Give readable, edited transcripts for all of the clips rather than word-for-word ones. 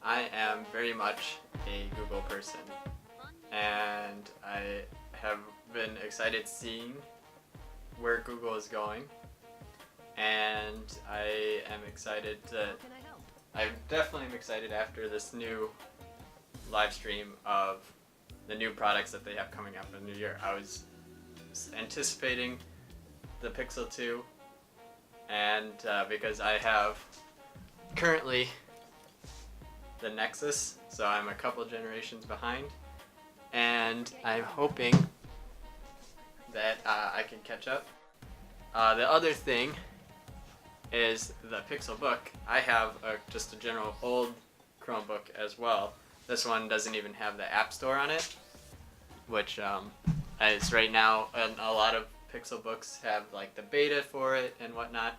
I am very much a Google person, and I have been excited seeing where Google is going, and I am excited I definitely am excited after this new live stream of the new products that they have coming up in the new year. I was anticipating the Pixel 2, and because I have currently the Nexus, so I'm a couple generations behind, and I'm hoping that I can catch up. The other thing is the Pixelbook. I have just a general old Chromebook as well. This one doesn't even have the App Store on it, which is right now, and a lot of Pixelbooks have like the beta for it and whatnot.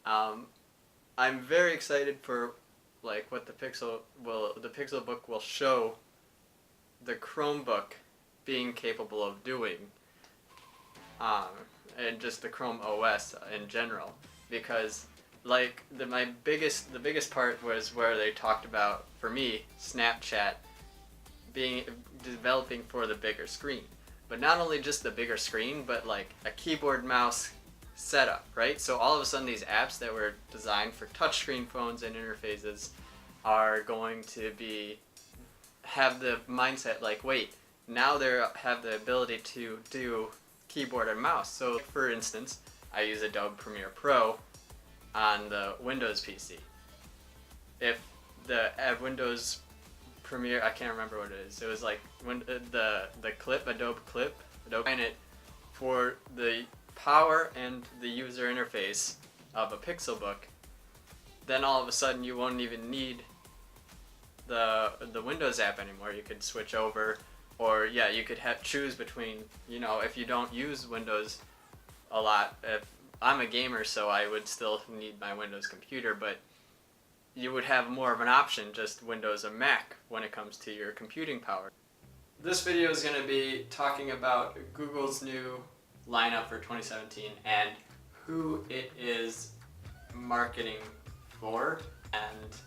I'm very excited for like what the Pixelbook will show the Chromebook being capable of doing, and just the Chrome OS in general, because like the biggest part was where they talked about, for me, Snapchat developing for the bigger screen, but not only just the bigger screen, but like a keyboard mouse setup, right? So all of a sudden these apps that were designed for touchscreen phones and interfaces are going to have the mindset like, wait, now they have the ability to do keyboard and mouse. So for instance, I use Adobe Premiere Pro on the Windows PC. If the Windows Premiere, I can't remember what it is. It was like when the clip, Adobe Clip, Adobe it for the power and the user interface of a Pixelbook, then all of a sudden you won't even need the Windows app anymore. You could switch over, or yeah, you could choose between, you know, if you don't use Windows a lot. If I'm a gamer, so I would still need my Windows computer, but you would have more of an option, just Windows or Mac, when it comes to your computing power. This video is going to be talking about Google's new lineup for 2017 and who it is marketing for, and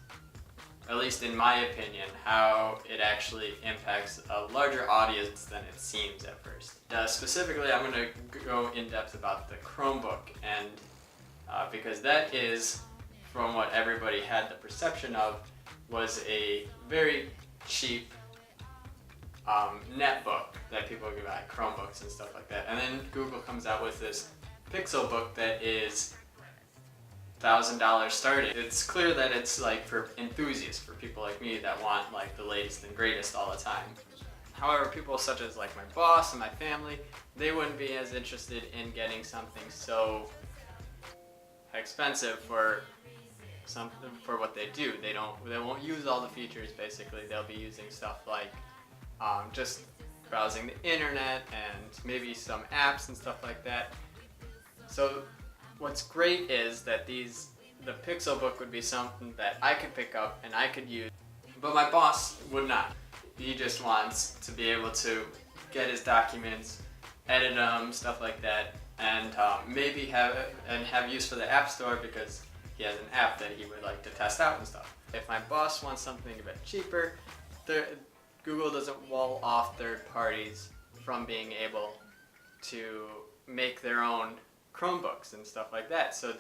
at least in my opinion, how it actually impacts a larger audience than it seems at first. Specifically, I'm going to go in depth about the Chromebook, and because that is, from what everybody had the perception of, was a very cheap netbook that people could buy, Chromebooks and stuff like that. And then Google comes out with this Pixelbook that is $1,000 starting. It's clear that it's like for enthusiasts, for people like me that want like the latest and greatest all the time. However, people such as like my boss and my family, they wouldn't be as interested in getting something so expensive for what they do. They won't use all the features. Basically, they'll be using stuff like just browsing the internet and maybe some apps and stuff like that. So what's great is that the Pixelbook would be something that I could pick up and I could use, but my boss would not. He just wants to be able to get his documents, edit them, stuff like that, and maybe have use for the App Store because he has an app that he would like to test out and stuff. If my boss wants something a bit cheaper, Google doesn't wall off third parties from being able to make their own Chromebooks and stuff like that. So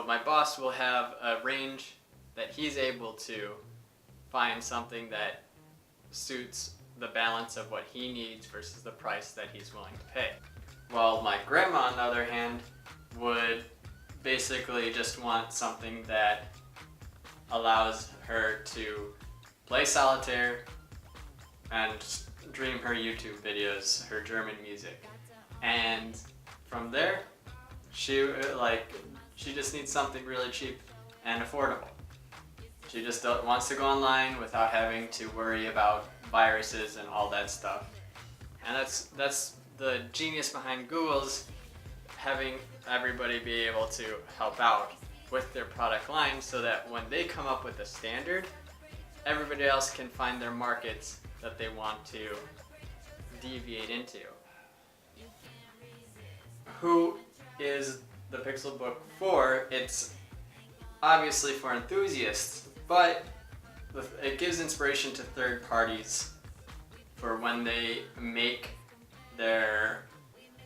my boss will have a range that he's able to find something that suits the balance of what he needs versus the price that he's willing to pay. While my grandma, on the other hand, would basically just want something that allows her to play solitaire and stream her YouTube videos, her German music. And from there, she just needs something really cheap and affordable. She just wants to go online without having to worry about viruses and all that stuff. And that's the genius behind Google's having everybody be able to help out with their product line, so that when they come up with a standard, everybody else can find their markets that they want to deviate into. Who is the Pixelbook 4. It's obviously for enthusiasts, but it gives inspiration to third parties for when they make their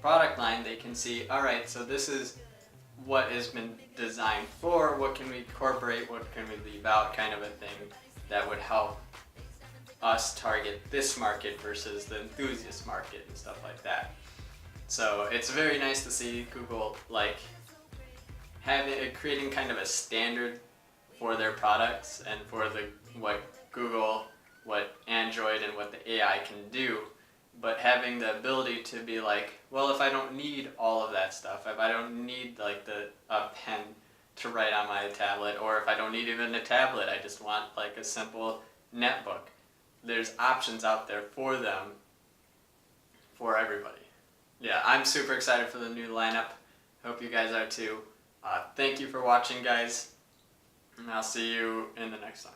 product line. They can see, all right, so this is what has been designed for, what can we incorporate, what can we leave out, kind of a thing that would help us target this market versus the enthusiast market and stuff like that. So it's very nice to see Google like creating kind of a standard for their products and for what Google, what Android, and what the AI can do, but having the ability to be like, well, if I don't need all of that stuff, if I don't need like a pen to write on my tablet, or if I don't need even a tablet, I just want like a simple netbook. There's options out there for them, for everybody. Yeah, I'm super excited for the new lineup. Hope you guys are too. Thank you for watching, guys, and I'll see you in the next one.